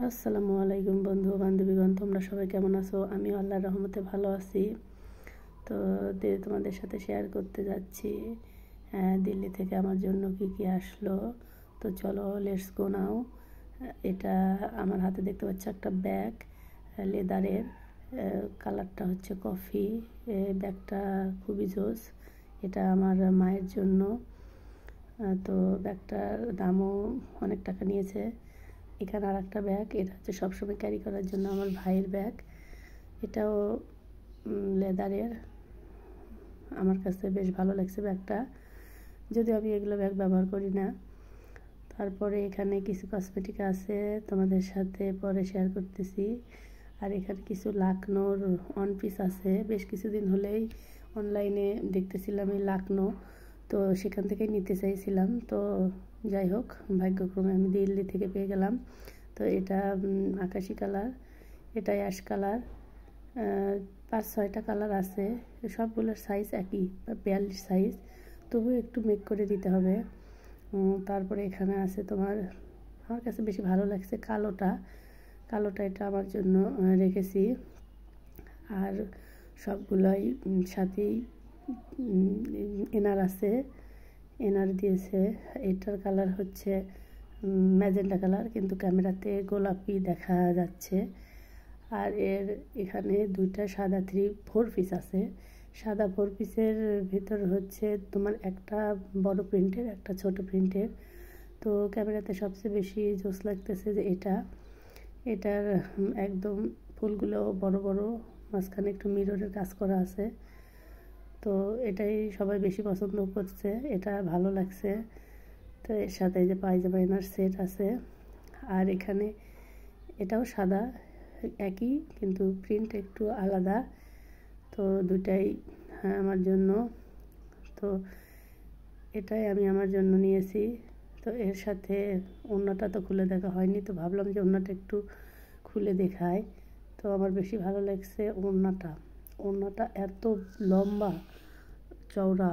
আসসালামু আলাইকুম বন্ধু বান্ধবীগণ, তোমরা সবাই কেমন আছো? আমি আল্লাহর রহমতে ভালো আছি। তো তোমাদের সাথে শেয়ার করতে যাচ্ছি দিল্লি থেকে আমার জন্য কি আসলো। তো চলো, লেটস গো নাও। এটা আমার হাতে দেখতে পাচ্ছ একটা ব্যাগ, লেদারের, কালারটা হচ্ছে কফি। ব্যাগটা খুবই জোস। এটা আমার মায়ের জন্য। তো ব্যাগটার দামও অনেক টাকা নিয়েছে। এখানে আর একটা ব্যাগ, এটা হচ্ছে সবসময় ক্যারি করার জন্য আমার ভাইয়ের ব্যাগ। এটাও লেদারের। আমার কাছে বেশ ভালো লাগছে ব্যাগটা, যদিও আমি এগুলো ব্যাগ ব্যবহার করি না। তারপরে এখানে কিছু কসমেটিক আছে, তোমাদের সাথে পরে শেয়ার করতেছি। আর এখানে কিছু লাকনোর ওয়ান পিস আছে। বেশ কিছুদিন হলেই অনলাইনে দেখতেছিলাম এই লাকনো, তো সেখান থেকে নিতে চাইছিলাম। তো যাই হোক, ভাগ্যক্রমে আমি দিল্লি থেকে পেয়ে গেলাম। তো এটা আকাশি কালার, এটা অ্যাশ কালার, 5-6টা কালার আছে। সবগুলোর সাইজ একই, 42 সাইজ, তবু একটু মেক করে দিতে হবে। তারপরে এখানে আছে তোমার, আমার কাছে বেশি ভালো লাগছে কালোটা এটা আমার জন্য রেখেছি। আর সবগুলোই সাথেই এনার আছে, এনার দিয়েছে। এটার কালার হচ্ছে ম্যাজেন্টা কালার, কিন্তু ক্যামেরাতে গোলাপি দেখা যাচ্ছে। আর এখানে দুইটা সাদা 4 পিস আছে। সাদা 4 পিসের ভিতর হচ্ছে তোমার একটা বড় প্রিন্টের, একটা ছোট প্রিন্টের। তো ক্যামেরাতে সবচেয়ে বেশি জোস লাগতেছে যে এটার একদম ফুলগুলো বড় বড়, মাঝখানে একটু মিররের কাজ করা আছে। তো এটাই সবাই বেশি পছন্দ করছে, এটা ভালো লাগছে। তো এর সাথে যে পায়জামা এনার সেট আছে। আর এখানে এটাও সাদা, একই, কিন্তু প্রিন্ট একটু আলাদা। তো দুটাই আমার জন্য। তো এটাই আমি আমার জন্য নিয়েছি। তো এর সাথে ওড়নাটা তো খুলে দেখা হয়নি, তো ভাবলাম যে ওড়নাটা একটু খুলে দেখাই। তো আমার বেশি ভালো লাগছে ওড়নাটা এত লম্বা চওড়া,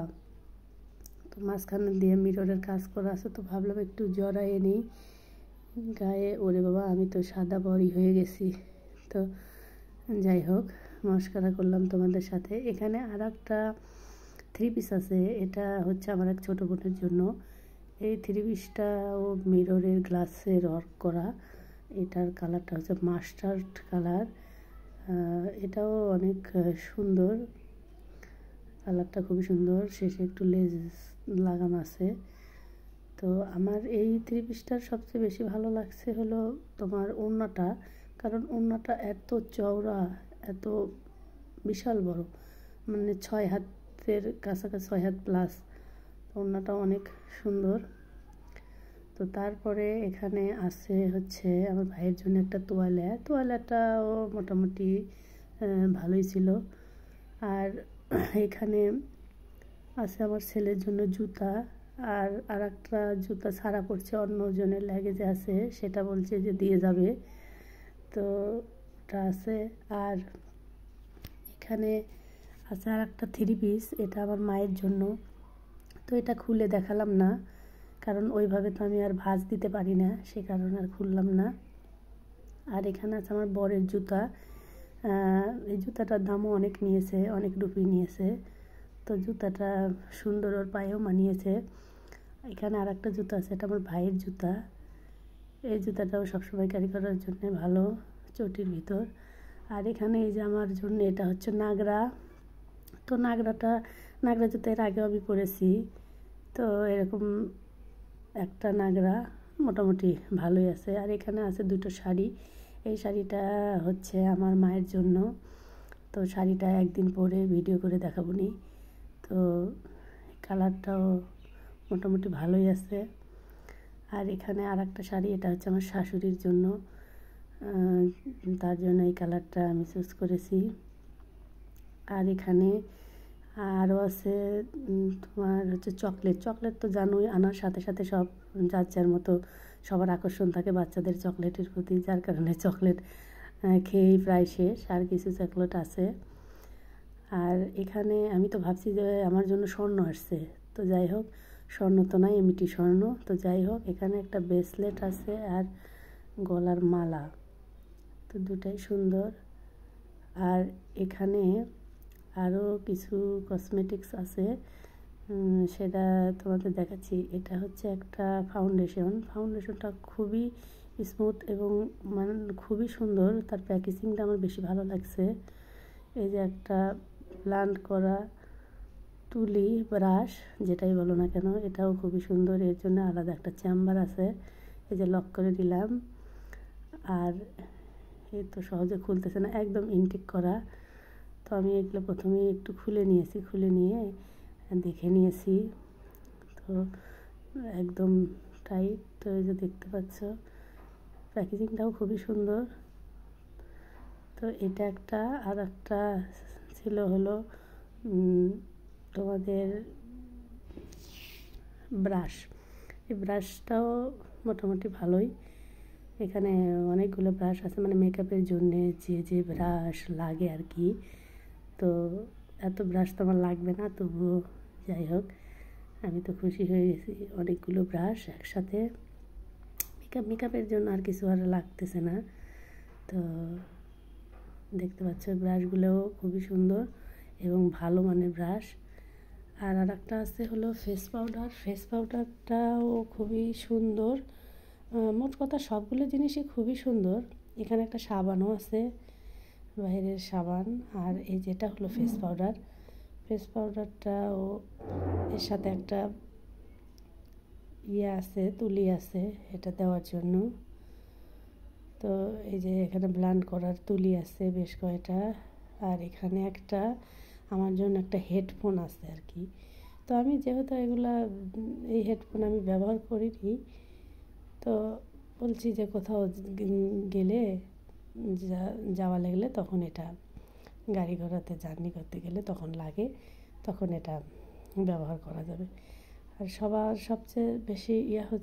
তো মাঝখানে দিয়ে মিররের কাজ করা আছে। তো ভাবলাম একটু জড়াইয়ে নিই গায়ে। ওরে বাবা, আমি তো সাদা বড়ি হয়ে গেছি। তো যাই হোক, মস্করা করলাম তোমাদের সাথে। এখানে আর একটা 3 পিস আছে, এটা হচ্ছে আমার এক ছোটো বোনের জন্য। এই 3 পিসটাও মিররের গ্লাসের ওয়ার্ক করা। এটার কালারটা হচ্ছে মাস্টার্ড কালার। এটাও অনেক সুন্দর, কালারটা খুবই সুন্দর। শেষে একটু লেস লাগানো আছে। তো আমার এই 3 পিসটার সবচেয়ে বেশি ভালো লাগছে হলো তোমার ওড়নাটা, কারণ ওড়নাটা এত চওড়া, এত বিশাল বড়, মানে 6 হাতের কাছাকাছি, 6 হাত প্লাস। ওড়নাটা অনেক সুন্দর। তো তারপরে এখানে আছে হচ্ছে আমার ভাইয়ের জন্য একটা তোয়ালেটাও মোটামুটি ভালোই ছিল। আর এখানে আছে আমার ছেলের জন্য জুতা। আর একটা জুতা ছাড়া পড়ছে, অন্যজনের লাগেজে আছে, সেটা বলছে যে দিয়ে যাবে। তো ওটা আছে। আর এখানে আছে আর একটা 3 পিস, এটা আমার মায়ের জন্য। তো এটা খুলে দেখালাম না, কারণ ওইভাবে তো আমি আর ভাঁজ দিতে পারি না, সে কারণে আর খুললাম না। আর এখানে আছে আমার বরের জুতা। এই জুতাটার দামও অনেক নিয়েছে, অনেক রুপি নিয়েছে। তো জুতাটা সুন্দর, ওর পায়েও মানিয়েছে। এখানে আর একটা জুতা আছে, এটা আমার ভাইয়ের জুতা। এই জুতাটাও সবসময় ক্যারি করার জন্য ভালো, চটির ভিতর। আর এখানে এই যে আমার জন্য এটা হচ্ছে নাগরা। তো নাগরা জুতা এর আগেও আমি পরেছি। তো এরকম একটা নাগরা মোটামুটি ভালোই আছে। আর এখানে আছে 2টো শাড়ি। এই শাড়িটা হচ্ছে আমার মায়ের জন্য। তো শাড়িটা একদিন পরে ভিডিও করে দেখাবো নি। তো কালারটাও মোটামুটি ভালোই আছে। আর এখানে আর একটা শাড়ি, এটা হচ্ছে আমার শাশুড়ির জন্য, তার জন্য এই কালারটা আমি চুজ করেছি। আর এখানে আরও আছে তোমার হচ্ছে চকলেট। তো জানোই, আনার সাথে সাথে সব যার মতো সবার আকর্ষণ থাকে বাচ্চাদের চকলেটের প্রতি, যার কারণে চকলেট খেয়েই প্রায় শেষ। আর কিছু চকলেট আছে। আর এখানে আমি তো ভাবছি যে আমার জন্য স্বর্ণ আসছে, তো যাই হোক, স্বর্ণ তো নাই, এমনিটি স্বর্ণ। তো যাই হোক, এখানে একটা ব্রেসলেট আছে। আর গলার মালা, তো দুটাই সুন্দর। আর এখানে আরও কিছু কসমেটিক্স আছে, সেটা তোমাদের দেখাচ্ছি। এটা হচ্ছে একটা ফাউন্ডেশনটা খুবই স্মুথ এবং মানে খুবই সুন্দর। তার প্যাকেজিংটা আমার বেশি ভালো লাগছে। এই যে একটা ব্লান্ড করা তুলি ব্রাশ, যেটাই বলো না কেন, এটাও খুবই সুন্দর। এর জন্য আলাদা একটা চেম্বার আছে, এই যে লক করে দিলাম। আর এই তো সহজে খুলতেছে না, একদম ইনটেক করা। তো আমি এগুলো প্রথমেই একটু খুলে নিয়ে দেখে নিয়েছি। তো একদম টাইট। তো এই যে দেখতে পাচ্ছ, প্যাকেজিংটাও খুবই সুন্দর। তো এটা একটা, আর একটা ছিল হলো তোমাদের ব্রাশ। এই ব্রাশটাও মোটামুটি ভালোই। এখানে অনেকগুলো ব্রাশ আছে, মানে মেকআপের জন্যে যে ব্রাশ লাগে আর কি। তো এত ব্রাশ তো আমার লাগবে না, তবুও যাই হোক, আমি তো খুশি হয়ে গেছি। অনেকগুলো ব্রাশ একসাথে, মেকআপের জন্য আর কিছু আর লাগতেছে না। তো দেখতে পাচ্ছ ব্রাশগুলোও খুবই সুন্দর এবং ভালো মানের ব্রাশ। আর একটা আছে হলো ফেস পাউডারটাও খুবই সুন্দর। মোট কথা সবগুলো জিনিসই খুবই সুন্দর। এখানে একটা সাবানও আছে, বাইরের সাবান। আর এই যেটা হলো ফেস পাউডারটাও এর সাথে একটা আছে, তুলি আছে এটা দেওয়ার জন্য। তো এই যে এখানে ব্লান্ড করার তুলি আছে বেশ কয়টা। আর এখানে একটা আমার জন্য একটা হেডফোন আছে আর কি। তো আমি যেহেতু এই হেডফোন আমি ব্যবহার করিনি, তো বলছি যে কোথাও গেলে যাওয়া লাগলে তখন এটা, গাড়ি ঘোড়াতে জার্নি করতে গেলে তখন লাগে, তখন এটা ব্যবহার করা যাবে। আর সবার সবচেয়ে বেশি হচ্ছে